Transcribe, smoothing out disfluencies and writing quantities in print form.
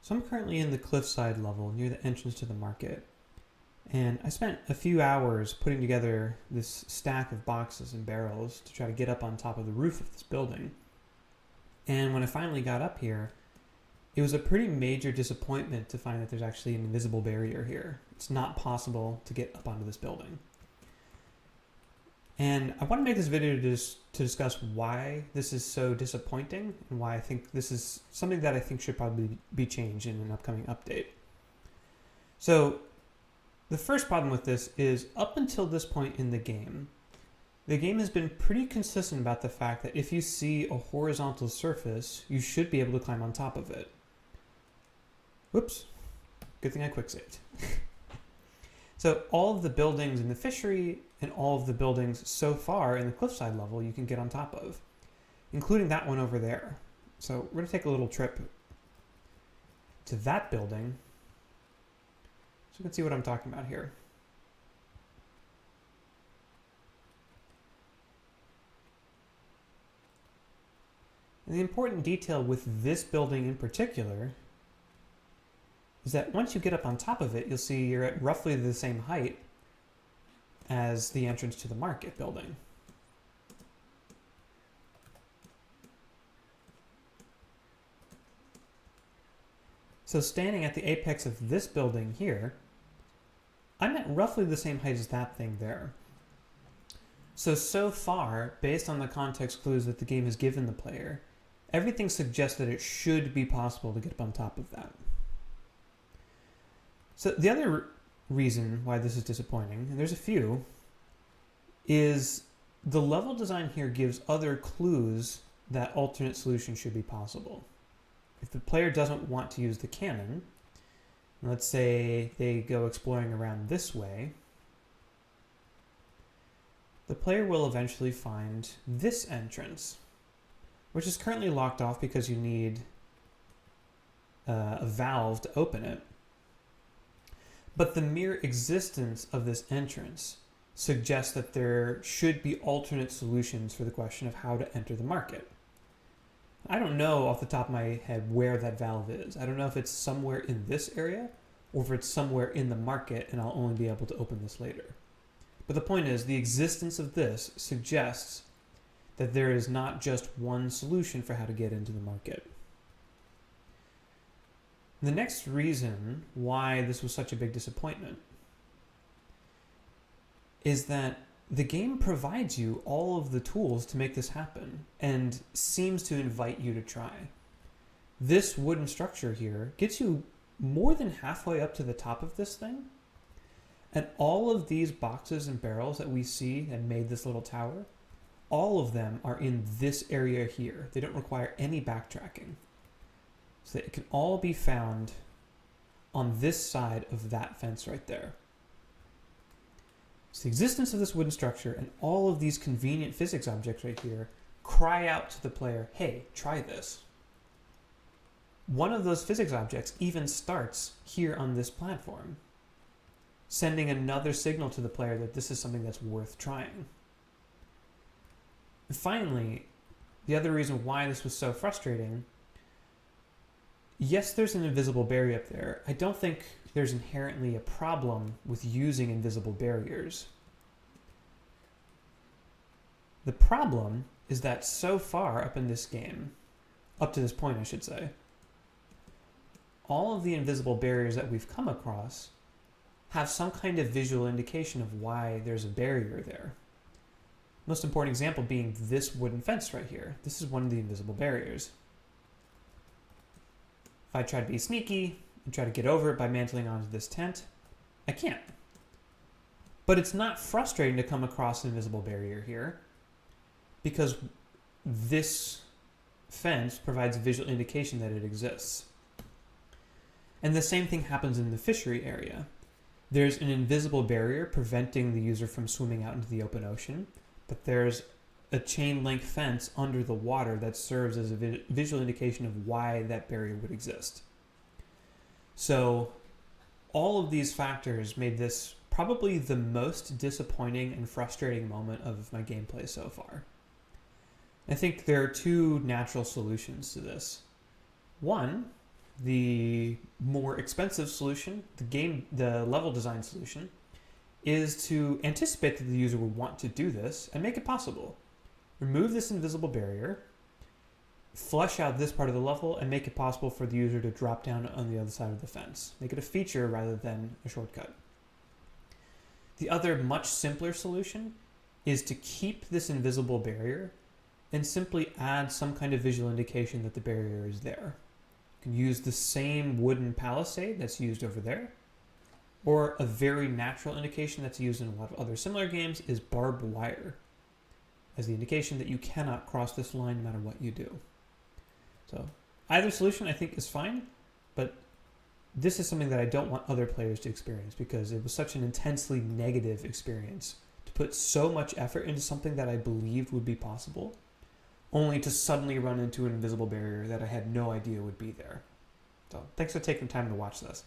So I'm currently in the cliffside level near the entrance to the market, and I spent a few hours putting together this stack of boxes and barrels to try to get up on top of the roof of this building. And when I finally got up here, it was a pretty major disappointment to find that there's actually an invisible barrier here. It's not possible to get up onto this building. And I want to make this video to discuss why this is so disappointing and why I think this is something that I think should probably be changed in an upcoming update. So the first problem with this is up until this point in the game has been pretty consistent about the fact that if you see a horizontal surface, you should be able to climb on top of it. Whoops, good thing I quick saved. So all of the buildings in the fishery and all of the buildings so far in the cliffside level you can get on top of, including that one over there. So we're going to take a little trip to that building so you can see what I'm talking about here. And the important detail with this building in particular is that once you get up on top of it, you'll see you're at roughly the same height as the entrance to the market building. So standing at the apex of this building here, I'm at roughly the same height as that thing there. So far, based on the context clues that the game has given the player, everything suggests that it should be possible to get up on top of that. So the other reason why this is disappointing, and there's a few, is the level design here gives other clues that alternate solutions should be possible. If the player doesn't want to use the cannon, let's say they go exploring around this way, the player will eventually find this entrance, which is currently locked off because you need a valve to open it. But the mere existence of this entrance suggests that there should be alternate solutions for the question of how to enter the market. I don't know off the top of my head where that valve is. I don't know if it's somewhere in this area or if it's somewhere in the market and I'll only be able to open this later. But the point is, the existence of this suggests that there is not just one solution for how to get into the market. The next reason why this was such a big disappointment is that the game provides you all of the tools to make this happen and seems to invite you to try. This wooden structure here gets you more than halfway up to the top of this thing, and all of these boxes and barrels that we see that made this little tower, all of them are in this area here. They don't require any backtracking. So that it can all be found on this side of that fence right there. So the existence of this wooden structure and all of these convenient physics objects right here cry out to the player, hey, try this. One of those physics objects even starts here on this platform, sending another signal to the player that this is something that's worth trying. And finally, the other reason why this was so frustrating, yes, there's an invisible barrier up there. I don't think there's inherently a problem with using invisible barriers. The problem is that so far up in this game, up to this point I should say, all of the invisible barriers that we've come across have some kind of visual indication of why there's a barrier there. Most important example being this wooden fence right here. This is one of the invisible barriers. If I try to be sneaky and try to get over it by mantling onto this tent, I can't. But it's not frustrating to come across an invisible barrier here because this fence provides a visual indication that it exists. And the same thing happens in the fishery area. There's an invisible barrier preventing the user from swimming out into the open ocean, but there's a chain link fence under the water that serves as a visual indication of why that barrier would exist. So all of these factors made this probably the most disappointing and frustrating moment of my gameplay so far. I think there are two natural solutions to this. One The more expensive solution, the level design solution, is to anticipate that the user will want to do this and make it possible. Remove this invisible barrier, flesh out this part of the level, and make it possible for the user to drop down on the other side of the fence. Make it a feature rather than a shortcut. The other much simpler solution is to keep this invisible barrier and simply add some kind of visual indication that the barrier is there. You can use the same wooden palisade that's used over there, or a very natural indication that's used in a lot of other similar games is barbed wire, as the indication that you cannot cross this line no matter what you do. So either solution I think is fine, but this is something that I don't want other players to experience because it was such an intensely negative experience to put so much effort into something that I believed would be possible, only to suddenly run into an invisible barrier that I had no idea would be there. So thanks for taking the time to watch this.